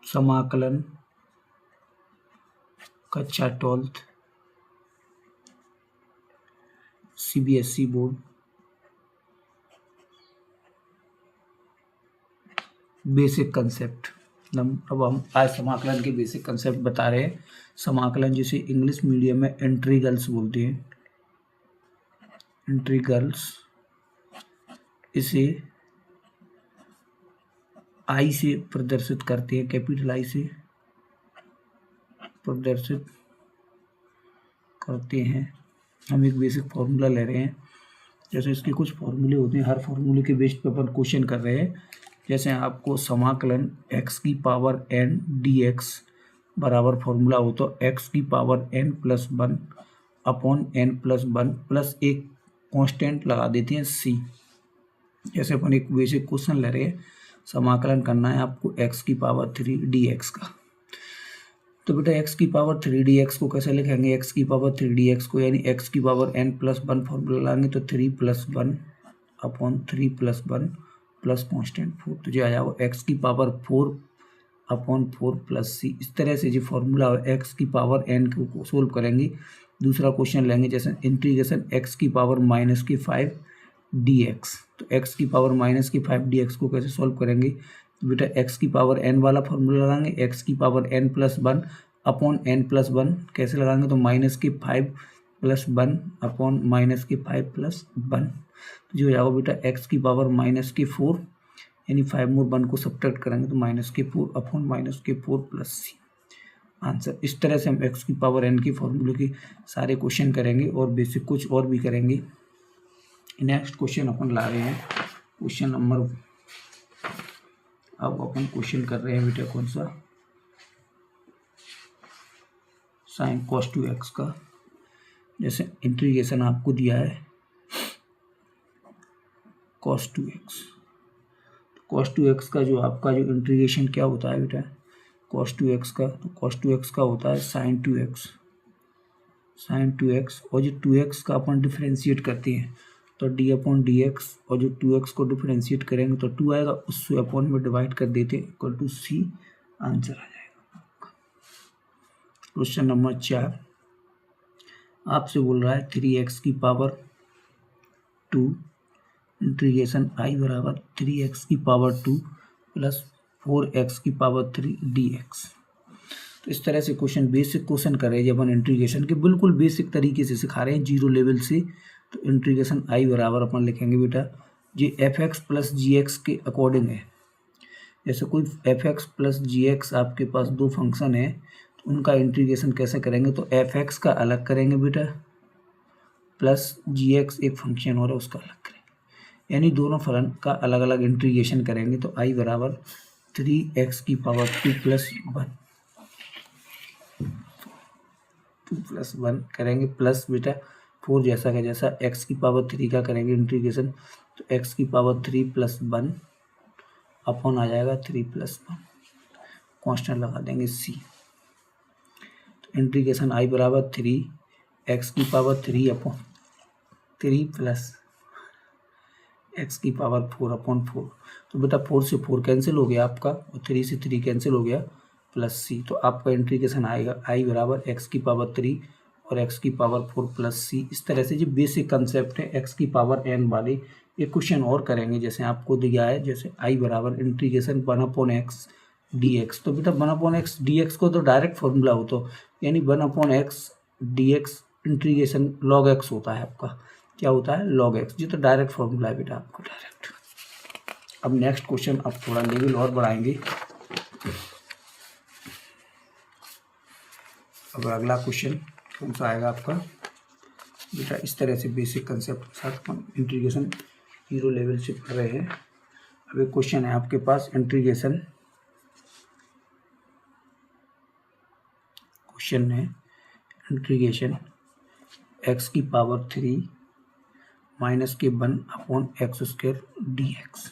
समाकलन कक्षा 12th CBSE board basic concept. अब हम आज समाकलन के बेसिक कंसेप्ट बता रहे हैं। समाकलन जिसे इंग्लिश मीडियम में इंटीग्रल्स बोलते हैं, इंटीग्रल्स। इसे आई से प्रदर्शित करते हैं, कैपिटल आई से प्रदर्शित करते हैं। हम एक बेसिक फॉर्मूला ले रहे हैं, जैसे इसके कुछ फॉर्मूले होते हैं, हर फॉर्मूले के बेस पे अपन क्वेश्चन कर रहे हैं। जैसे आपको समाकलन x की पावर n dx बराबर फॉर्मूला हो तो x की power n+1 upon n+1 plus एक कांस्टेंट लगा देते हैं c। जैसे अपन एक बेसिक क्वेश्चन ले रहे हैं, समाकलन करना है आपको x की पावर 3 dx का। तो बेटा x की पावर 3 dx को कैसे लिखेंगे? x की पावर 3 dx को यानी x की पावर n+1 फॉर्मूला लाएंगे तो 3+1 अपॉन 3+1 प्लस कॉन्स्टेंट 4, तो जो आ जाएगा x की पावर 4 अपॉन 4 प्लस c। इस तरह से जो फॉर्मूला x की पावर n को सोल्व करेंगे। दूसरा क्वेश्चन लेंगे, जैसे इंटीग्रेशन x की पावर -5 dx। तो x की पावर -5 dx को कैसे सोल्व करेंगे? तो बेटा x की पावर n वाला फॉर्मूला लगाएंगे, x की पावर n+1 अपॉन n+1 कैसे लगाएंगे? तो -5 + 1 अपॉन -5 + 1, जो हो जाएगा बेटा x की पावर -4 यानी 5 more 1 को सब्ट्रैक्ट करेंगे तो -4 अपॉन -4 प्लस c आंसर। इस तरह से हम x की पावर n की फॉर्मूले के सारे क्वेश्चन करेंगे और बेसिक कुछ और भी करेंगे। नेक्स्ट क्वेश्चन अपन ला रहे हैं, क्वेश्चन नंबर, अब अपन क्वेश्चन कर रहे हैं बेटा कौन सा, sin cos 2x का। जैसे इंटीग्रेशन आपको दिया है cos 2x, cos 2x का जो आपका जो इंटीग्रेशन क्या होता है बेटा cos 2x का, तो cos 2x का होता है sin 2x, sin 2x, और जो 2x का अपन डिफ्रेंशिएट करते हैं तो d/dx, और जो 2x को डिफ्रेंशिएट करेंगे तो 2 आएगा, उससे अपॉन में डिवाइड कर देते हैं इक्वल टू c, आंसर आ जाएगा। क्वेश्चन नंबर 4 आपसे बोल रहा है 3x की पावर 2 इंटीग्रेशन i बराबर 3x की पावर 2 प्लस 4x की पावर 3 dx। तो इस तरह से क्वेश्चन, बेसिक क्वेश्चन कर रहे हैं जब अपन इंटीग्रेशन के बिल्कुल बेसिक तरीके से सिखा रहे हैं, जीरो लेवल से। तो इंटीग्रेशन i बराबर अपन लिखेंगे बेटा ये fx प्लस gx के अकॉर्डिंग है। जैसे कोई fx प्लस gx आपके पास दो फंक्शन है तो उनका इंटीग्रेशन कैसे करेंगे? तो fx का अलग करेंगे बेटा, प्लस gx एक फंक्शन और है उसका अलग करेंगे, यानी दोनों फलन का अलग अलग इंटीग्रेशन करेंगे। तो i बराबर 3x की पावर 2 प्लस 1 करेंगे, प्लस बेटा 4 जैसा का जैसा x की पावर 3 का करेंगे इंटीग्रेशन, तो x की पावर 3 + 1 अपॉन आ जाएगा 3 + 1, कांस्टेंट लगा देंगे c। तो इंटीग्रेशन i बराबर 3x की पावर 3 अपॉन 3 प्लस x की पावर 4 अपॉन 4। तो बेटा 4 से 4 कैंसिल हो गया आपका, और 3 से 3 कैंसिल हो गया, प्लस c। तो आपका इंटीग्रेशन आएगा i बराबर x की पावर 3 और x की पावर 4 प्लस c। इस तरह से जो बेसिक कंसेप्ट है x की पावर n वाले, एक क्वेश्चन और करेंगे। जैसे आपको दिया है, जैसे i बराबर इंटीग्रेशन 1/x dx। तो बेटा 1/x dx को तो डायरेक्ट फॉर्मूला हो, तो यानी 1/x dx integration log x होता है आपका, क्या होता है? log x। ये तो डायरेक्ट फॉर्मूला है बेटा आपको, डायरेक्ट। अब नेक्स्ट क्वेश्चन, अब थोड़ा लेवल और बढ़ाएंगे। अब अगला क्वेश्चन कौन सा आएगा आपका बेटा? इस तरह से बेसिक कंसेप्ट के साथ हम इंटीग्रेशन जीरो लेवल से पढ़ रहे हैं। अब एक क्वेश्चन है आपके पास, इंटीग्रेशन क्वेश्चन है इंटीग्रेशन x की पावर 3 -1 अपॉन x² dx।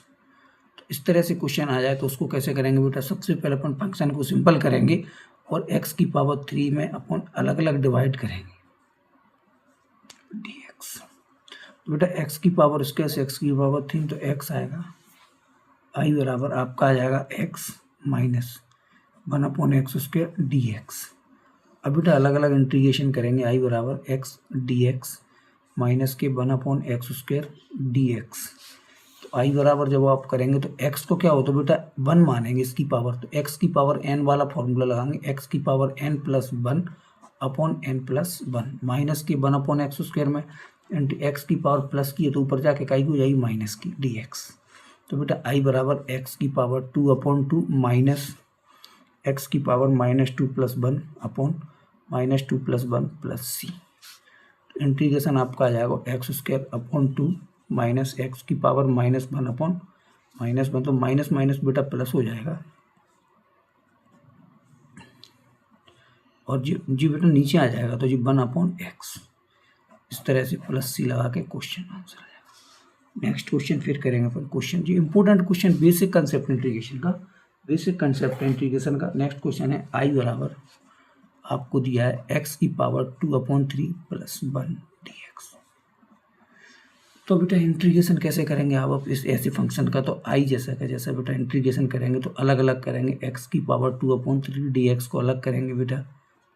तो इस तरह से क्वेश्चन आ जाए तो उसको कैसे करेंगे बेटा? सबसे पहले अपन फंक्शन को सिंपल करेंगे और x की पावर 3 में अपन अलग अलग डिवाइड करेंगे dx। तो बेटा x की पावर स्क्वायर से x की पावर 3 तो x आएगा, i बराबर आपका आ जाएगा x minus one upon x square D x. अब बेटा अलग अलग इंटीग्रेशन करेंगे, आई बराबर एक्स डी एक्स माइनस के one upon x square D x. तो आई बराबर जब आप करेंगे तो एक्स को क्या होता है बेटा वन मानेंगे इसकी पावर, तो एक्स की पावर एन वाला फॉर्मूला लगाएंगे, एक्स की power n plus one upon n plus one minus के वन अपॉन एक्स स्क्वायर में एक्स की पावर प्लस की है तो ऊपर जाके काई हो जाएगी माइनस की डी एक्स। तो बेटा आई बराबर एक्स की power two upon two minus x की power minus two plus one upon minus two plus one plus C. Integration आपका आ जाएगा x square upon two minus x की power minus one upon minus one, तो minus minus बेटा plus हो जाएगा और जी बेटा नीचे आ जाएगा तो जी वन अपॉन एक्स। इस तरह से प्लस सी लगा के क्वेश्चन आंसर आ जाएगा। नेक्स्ट क्वेश्चन फिर करेंगे अपन क्वेश्चन जी important question basic concept integration का, बेसिक कंसेप्ट इंटीग्रेशन का। नेक्स्ट क्वेश्चन है आई बराबर आपको दिया है एक्स की power two upon three plus one d x. तो बेटा इंटीग्रेशन कैसे करेंगे आप इस ऐसे फंक्शन का, तो आई जैसा का जैसा बेटा इंटीग्रेशन करेंगे तो अलग अलग करेंगे, एक्स की power two upon three D x को अलग करेंगे बेटा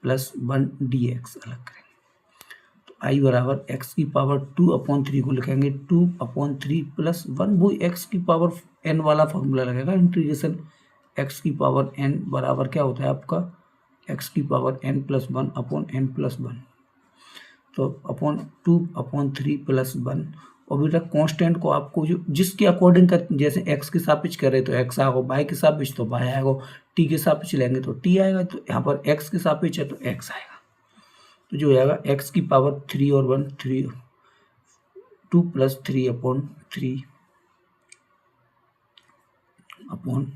प्लस वन डी एक्स अलग करेंगे। तो आई बराबर एक्स की पावर टू अपॉन थ्री को लिखेंगे two upon three plus one, वो एक्स की पावर एन वाला फॉर्मूला लगेगा इंटीग्रेशन एक्स की पावर एन बराबर क्या होता है आपका एक्स की power n plus one upon n plus one, तो upon two upon three plus one. और बेटा कांस्टेंट को आपको जो जिसके अकॉर्डिंग कर, जैसे एक्स के सापेक्ष करे तो एक्स आएगा, वाई के सापेक्ष तो वाई आएगा, टी के सापेक्ष लेंगे तो टी आएगा, तो यहाँ पर एक्स के सापेक्ष है तो एक्स आएगा। तो जो आएगा एक्स की पावर थ्री और one three two plus three upon three upon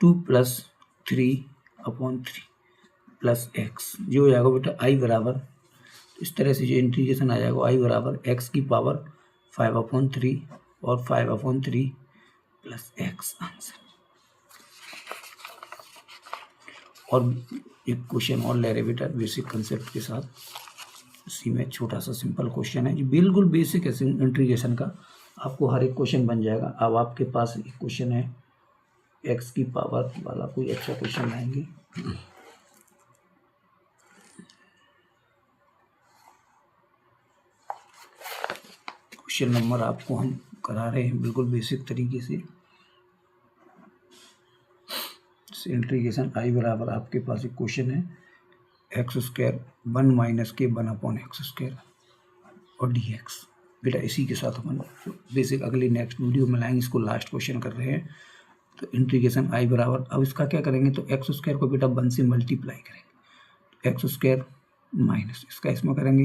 two plus three upon three plus x. जो हो जाएगा बेटा आई बराबर इस तरह से जो इंटीग्रेशन आ जाएगा आई बराबर एक्स की पावर फाइव अपॉन थ्री और five upon three plus x answer. और एक क्वेश्चन और ले रहे बेटा बेसिक कंसेप्ट के साथ, इसी में छोटा सा सिंपल क्वेश्चन है जी बिल्कुल बेसिक है इंटीग्रेशन का, आपको हर एक क्वेश्चन बन जाएगा। अब आपके पास एक क्वेश्चन है एक्स की पावर वाला, कोई अच्छा क्वेश्चन लाएंगे। क्वेश्चन नंबर आपको हम करा रहे हैं बिल्कुल बेसिक तरीके से इंटीग्रेशन आई बराबर आपके पास एक क्वेश्चन है एक्स स्क्वायर वन माइनस के वन अपॉन एक्स स्क्वायर और डी एक्स। बेटा इसी के साथ हम बेसिक अगली नेक्स्ट वीडियो में लाएंगे, इसको लास्ट क्वेश्चन कर रहे हैं। तो इंटीग्रेशन आई बराबर अब इसका क्या करेंगे, तो एक्स स्क्वायर को बेटा वन से मल्टीप्लाई करेंगे, एक्स स्क्वायर माइनस इसका इसमें करेंगे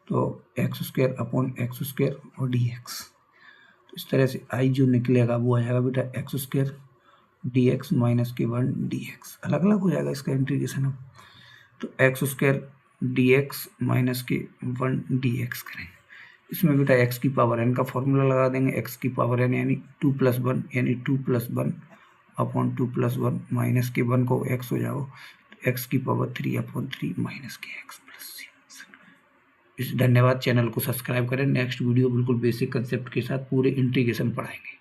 तो x square upon x square और डी एक्स। तो इस तरह से आई जो निकलेगा वो आ जाएगा बेटा x square D x minus के वन डी एक्स, अलग अलग हो जाएगा इसका इंटीग्रेशन। अब तो x square D x minus के वन डी एक्स करेंगे, इसमें बेटा एक्स की पावर एन का फॉर्मूला लगा देंगे, एक्स की पावर एन यानी टू प्लस वन यानी to plus one upon two plus one minus के वन को एक्स हो जाओ, तो एक्स की power three upon three minus के एक्स प्लस सी। इस धन्यवाद, चैनल को सब्सक्राइब करें। नेक्स्ट वीडियो बिल्कुल बेसिक कंसेप्ट के साथ पूरे इंटीग्रेशन पढ़ाएंगे।